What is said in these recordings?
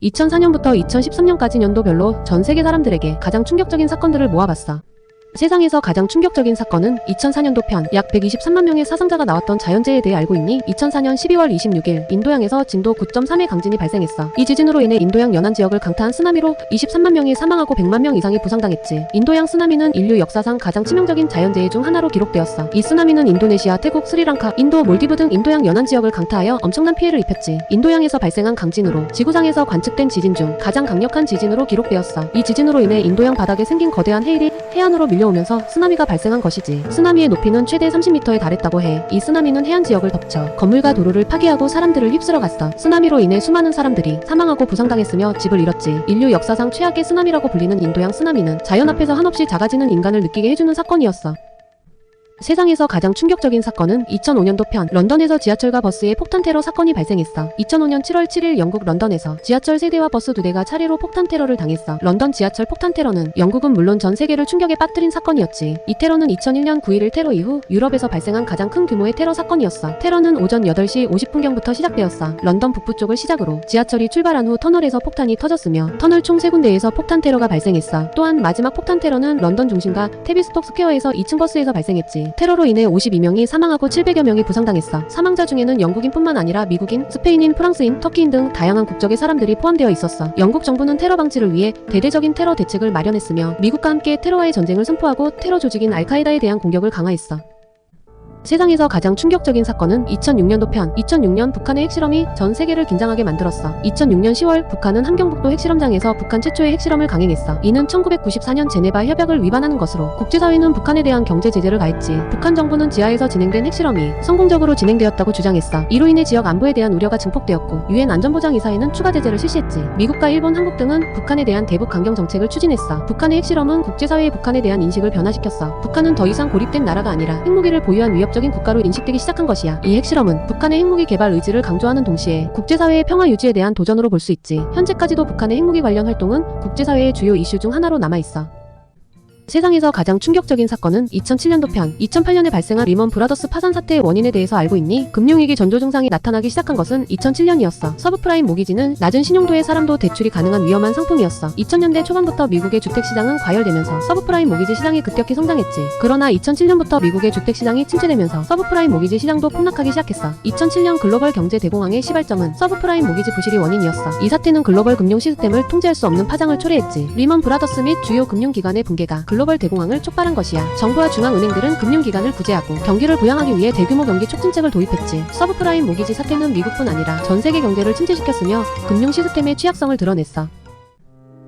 2004년부터 2013년까지 연도별로 전 세계 사람들에게 가장 충격적인 사건들을 모아봤어. 세상에서 가장 충격적인 사건은 2004년도 편 약 123만 명의 사상자가 나왔던 자연재해에 대해 알고 있니? 2004년 12월 26일 인도양에서 진도 9.3의 강진이 발생했어. 이 지진으로 인해 인도양 연안 지역을 강타한 쓰나미로 23만 명이 사망하고 100만 명 이상이 부상당했지. 인도양 쓰나미는 인류 역사상 가장 치명적인 자연재해 중 하나로 기록되었어. 이 쓰나미는 인도네시아, 태국, 스리랑카, 인도, 몰디브 등 인도양 연안 지역을 강타하여 엄청난 피해를 입혔지. 인도양에서 발생한 강진으로 지구상에서 관측된 지진 중 가장 강력한 지진으로 기록되었어. 이 지진으로 인해 인도양 바닥에 생긴 거대한 해일이 해안으로 밀려오면서 쓰나미가 발생한 것이지. 쓰나미의 높이는 최대 30m에 달했다고 해. 이 쓰나미는 해안 지역을 덮쳐 건물과 도로를 파괴하고 사람들을 휩쓸어 갔어. 쓰나미로 인해 수많은 사람들이 사망하고 부상당했으며 집을 잃었지. 인류 역사상 최악의 쓰나미라고 불리는 인도양 쓰나미는 자연 앞에서 한없이 작아지는 인간을 느끼게 해주는 사건이었어. 세상에서 가장 충격적인 사건은 2005년도 편 런던에서 지하철과 버스에 폭탄 테러 사건이 발생했어. 2005년 7월 7일 영국 런던에서 지하철 3대와 버스 2대가 차례로 폭탄 테러를 당했어. 런던 지하철 폭탄 테러는 영국은 물론 전 세계를 충격에 빠뜨린 사건이었지. 이 테러는 2001년 9.11 테러 이후 유럽에서 발생한 가장 큰 규모의 테러 사건이었어. 테러는 오전 8시 50분경부터 시작되었어. 런던 북부 쪽을 시작으로 지하철이 출발한 후 터널에서 폭탄이 터졌으며 터널 총 3군데에서 폭탄 테러가 발생했어. 또한 마지막 폭탄 테러는 런던 중심가 테비스톡 스퀘어에서 2층 버스에서 발생했지. 테러로 인해 52명이 사망하고 700여 명이 부상당했어. 사망자 중에는 영국인뿐만 아니라 미국인, 스페인인, 프랑스인, 터키인 등 다양한 국적의 사람들이 포함되어 있었어. 영국 정부는 테러 방지를 위해 대대적인 테러 대책을 마련했으며 미국과 함께 테러와의 전쟁을 선포하고 테러 조직인 알카에다에 대한 공격을 강화했어. 세상에서 가장 충격적인 사건은 2006년도 편 2006년 북한의 핵실험이 전 세계를 긴장하게 만들었어. 2006년 10월 북한은 함경북도 핵실험장에서 북한 최초의 핵실험을 강행했어. 이는 1994년 제네바 협약을 위반하는 것으로 국제사회는 북한에 대한 경제 제재를 가했지. 북한 정부는 지하에서 진행된 핵실험이 성공적으로 진행되었다고 주장했어. 이로 인해 지역 안보에 대한 우려가 증폭되었고 유엔 안전보장이사회는 추가 제재를 실시했지. 미국과 일본, 한국 등은 북한에 대한 대북 강경 정책을 추진했어. 북한의 핵실험은 국제사회의 북한에 대한 인식을 변화시켰어. 북한은 더 이상 고립된 나라가 아니라 핵무기를 보유한 위협적인 국가로 인식되기 시작한 것이야. 이 핵실험은 북한의 핵무기 개발 의지를 강조하는 동시에 국제사회의 평화 유지에 대한 도전으로 볼 수 있지. 현재까지도 북한의 핵무기 관련 활동은 국제사회의 주요 이슈 중 하나로 남아있어. 세상에서 가장 충격적인 사건은 2007년도 편 2008년에 발생한 리먼 브라더스 파산 사태의 원인에 대해서 알고 있니? 금융위기 전조 증상이 나타나기 시작한 것은 2007년이었어. 서브프라임 모기지는 낮은 신용도의 사람도 대출이 가능한 위험한 상품이었어. 2000년대 초반부터 미국의 주택시장은 과열되면서 서브프라임 모기지 시장이 급격히 성장했지. 그러나 2007년부터 미국의 주택시장이 침체되면서 서브프라임 모기지 시장도 폭락하기 시작했어. 2007년 글로벌 경제 대공황의 시발점은 서브프라임 모기지 부실이 원인이었어. 이 사태는 글로벌 금융 시스템을 통제할 수 없는 파장을 초래했지. 리먼 브라더스 및 주요 금융기관의 붕괴가 글로벌 대공황을 촉발한 것이야. 정부와 중앙은행들은 금융기관을 구제하고 경기를 부양하기 위해 대규모 경기 촉진책을 도입했지. 서브프라임 모기지 사태는 미국뿐 아니라 전 세계 경제를 침체시켰으며 금융 시스템의 취약성을 드러냈어.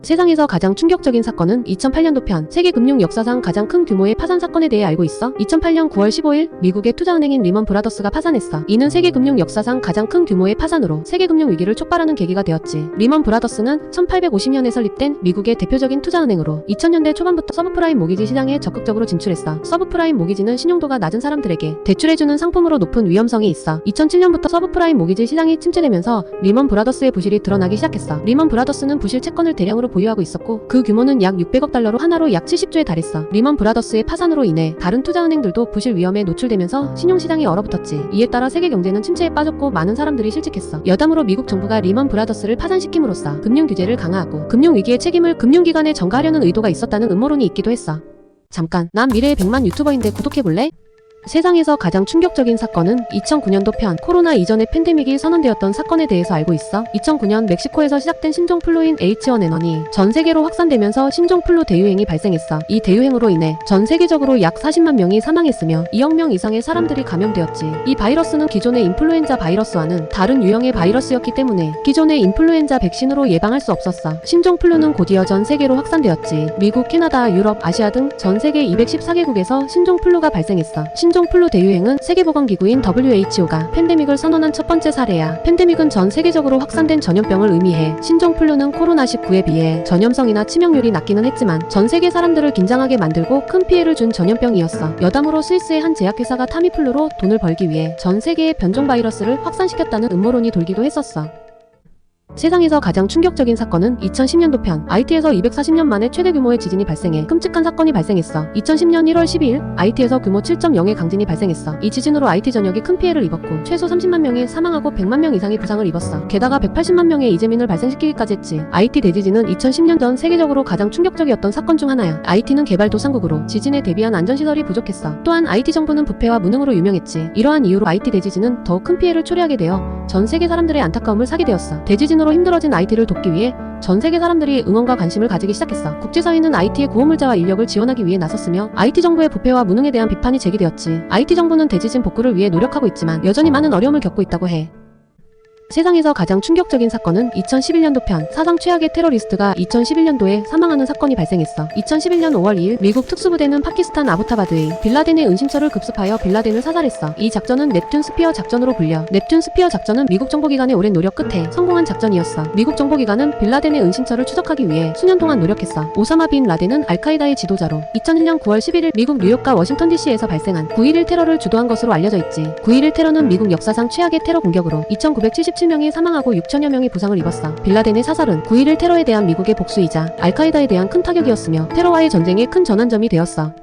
세상에서 가장 충격적인 사건은 2008년도 편 세계 금융 역사상 가장 큰 규모의 파산 사건에 대해 알고 있어? 2008년 9월 15일 미국의 투자은행인 리먼 브라더스가 파산했어. 이는 세계 금융 역사상 가장 큰 규모의 파산으로 세계 금융 위기를 촉발하는 계기가 되었지. 리먼 브라더스는 1850년에 설립된 미국의 대표적인 투자은행으로 2000년대 초반부터 서브프라임 모기지 시장에 적극적으로 진출했어. 서브프라임 모기지는 신용도가 낮은 사람들에게 대출해주는 상품으로 높은 위험성이 있어. 2007년부터 서브프라임 모기지 시장이 침체되면서 리먼 브라더스의 부실이 드러나기 시작했어. 리먼 브라더스는 부실 채권을 대량으로 보유하고 있었고 그 규모는 약 600억 달러로 하나로 약 70조에 달했어. 리먼 브라더스의 파산으로 인해 다른 투자은행들도 부실 위험에 노출되면서 신용시장이 얼어붙었지. 이에 따라 세계 경제는 침체에 빠졌고 많은 사람들이 실직했어. 여담으로 미국 정부가 리먼 브라더스를 파산시킴으로써 금융 규제를 강화하고 금융 위기의 책임을 금융기관에 전가하려는 의도가 있었다는 음모론이 있기도 했어. 잠깐, 난 미래의 100만 유튜버인데 구독해볼래? 세상에서 가장 충격적인 사건은 2009년도 편 코로나 이전의 팬데믹이 선언되었던 사건에 대해서 알고 있어? 2009년 멕시코에서 시작된 신종플루인 H1N1이 전 세계로 확산되면서 신종플루 대유행이 발생했어. 이 대유행으로 인해 전 세계적으로 약 40만 명이 사망했으며 2억 명 이상의 사람들이 감염되었지. 이 바이러스는 기존의 인플루엔자 바이러스와는 다른 유형의 바이러스였기 때문에 기존의 인플루엔자 백신으로 예방할 수 없었어. 신종플루는 곧이어 전 세계로 확산되었지. 미국, 캐나다, 유럽, 아시아 등 전 세계 214개국에서 신종플루가 발생했어. 신종플루 대유행은 세계보건기구인 WHO가 팬데믹을 선언한 첫 번째 사례야. 팬데믹은 전 세계적으로 확산된 전염병을 의미해 신종플루는 코로나19에 비해 전염성이나 치명률이 낮기는 했지만 전 세계 사람들을 긴장하게 만들고 큰 피해를 준 전염병이었어. 여담으로 스위스의 한 제약회사가 타미플루로 돈을 벌기 위해 전 세계의 변종 바이러스를 확산시켰다는 음모론이 돌기도 했었어. 세상에서 가장 충격적인 사건은 2010년도 편 IT에서 240년 만에 최대 규모의 지진이 발생해 끔찍한 사건이 발생했어. 2010년 1월 12일 IT에서 규모 7.0의 강진이 발생했어. 이 지진으로 IT 전역이 큰 피해를 입었고 최소 30만 명이 사망하고 100만 명 이상이 부상을 입었어. 게다가 180만 명의 이재민을 발생시키기까지 했지. IT 대지진은 2010년 전 세계적으로 가장 충격적이었던 사건 중 하나야. IT는 개발도상국으로 지진에 대비한 안전시설이 부족했어. 또한 IT 정부는 부패와 무능으로 유명했지. 이러한 이유로 IT 대지진은 더욱 큰 피해를 초래하게 되어 전 세계 사람들의 안타까움을 사게 되었어. 대지진으로 힘들어진 IT를 돕기 위해 전 세계 사람들이 응원과 관심을 가지기 시작했어. 국제사회는 IT의 구호물자와 인력을 지원하기 위해 나섰으며 IT 정부의 부패와 무능에 대한 비판이 제기되었지. IT 정부는 대지진 복구를 위해 노력하고 있지만 여전히 많은 어려움을 겪고 있다고 해. 세상에서 가장 충격적인 사건은 2011년도 편 사상 최악의 테러리스트가 2011년도에 사망하는 사건이 발생했어. 2011년 5월 2일 미국 특수부대는 파키스탄 아부타바드의 빌라덴의 은신처를 급습하여 빌라덴을 사살했어. 이 작전은 넵튠 스피어 작전으로 불려. 넵튠 스피어 작전은 미국 정보기관의 오랜 노력 끝에 성공한 작전이었어. 미국 정보기관은 빌라덴의 은신처를 추적하기 위해 수년 동안 노력했어. 오사마 빈 라덴은 알카에다의 지도자로 2001년 9월 11일 미국 뉴욕과 워싱턴 DC에서 발생한 9.11 테러를 주도한 것으로 알려져 있지. 9.11 테러는 미국 역사상 최악의 테러 공격으로 2,977명이 사망하고 6천여 명이 부상을 입었어. 빌라덴의 사살은 9.11 테러에 대한 미국의 복수이자 알카에다에 대한 큰 타격이었으며 테러와의 전쟁의 큰 전환점이 되었어.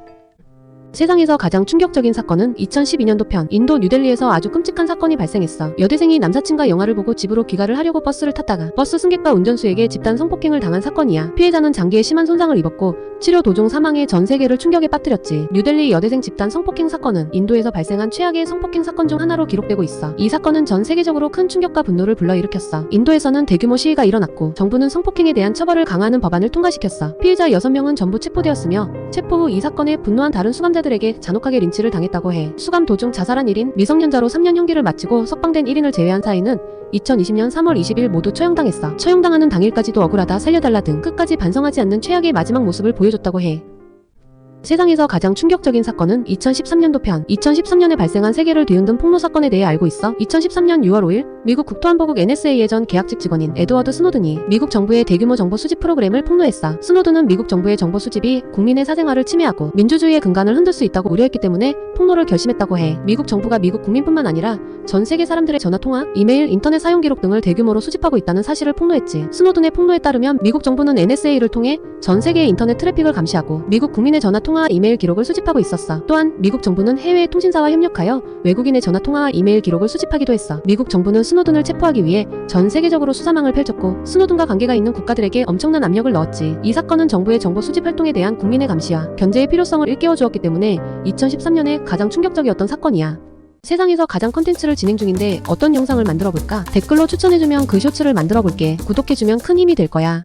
세상에서 가장 충격적인 사건은 2012년도 편 인도 뉴델리에서 아주 끔찍한 사건이 발생했어. 여대생이 남사친과 영화를 보고 집으로 귀가를 하려고 버스를 탔다가 버스 승객과 운전수에게 집단 성폭행을 당한 사건이야. 피해자는 장기에 심한 손상을 입었고 치료 도중 사망해 전 세계를 충격에 빠뜨렸지. 뉴델리 여대생 집단 성폭행 사건은 인도에서 발생한 최악의 성폭행 사건 중 하나로 기록되고 있어. 이 사건은 전 세계적으로 큰 충격과 분노를 불러일으켰어. 인도에서는 대규모 시위가 일어났고 정부는 성폭행에 대한 처벌을 강화하는 법안을 통과시켰어. 피해자 6명은 전부 체포되었으며 체포 후 이 사건에 분노한 다른 수감자들에게 잔혹하게 린치를 당했다고 해. 수감 도중 자살한 1인, 미성년자로 3년 형기를 마치고 석방된 1인을 제외한 4인은 2020년 3월 20일 모두 처형당했어. 처형당하는 당일까지도 억울하다, 살려달라 등 끝까지 반성하지 않는 최악의 마지막 모습을 보여줬다고 해. 세상에서 가장 충격적인 사건은 2013년도 편 2013년에 발생한 세계를 뒤흔든 폭로 사건에 대해 알고 있어? 2013년 6월 5일 미국 국토안보국 NSA의 전 계약직 직원인 에드워드 스노든이 미국 정부의 대규모 정보 수집 프로그램을 폭로했어. 스노든은 미국 정부의 정보 수집이 국민의 사생활을 침해하고 민주주의의 근간을 흔들 수 있다고 우려했기 때문에 폭로를 결심했다고 해. 미국 정부가 미국 국민뿐만 아니라 전 세계 사람들의 전화통화, 이메일, 인터넷 사용 기록 등을 대규모로 수집하고 있다는 사실을 폭로했지. 스노든의 폭로에 따르면 미국 정부는 NSA를 통해 전 세계의 인터넷 트래픽을 감시하고 미국 국민의 전화통화, 이메일 기록을 수집하고 있었어. 또한 미국 정부는 해외 통신사와 협력하여 외국인의 전화통화와 이메일 기록을 수집하기도 했어. 미국 정부는 스노든을 체포하기 위해 전 세계적으로 수사망을 펼쳤고 스노든과 관계가 있는 국가들에게 엄청난 압력을 넣었지. 이 사건은 정부의 정보 수집 활동에 대한 국민의 감시와 견제의 필요성을 일깨워 주었기 때문에 2013년에 가장 충격적이었던 사건이야. 세상에서 가장 컨텐츠를 진행 중인데 어떤 영상을 만들어 볼까? 댓글로 추천해주면 그 쇼츠를 만들어 볼게. 구독해주면 큰 힘이 될 거야.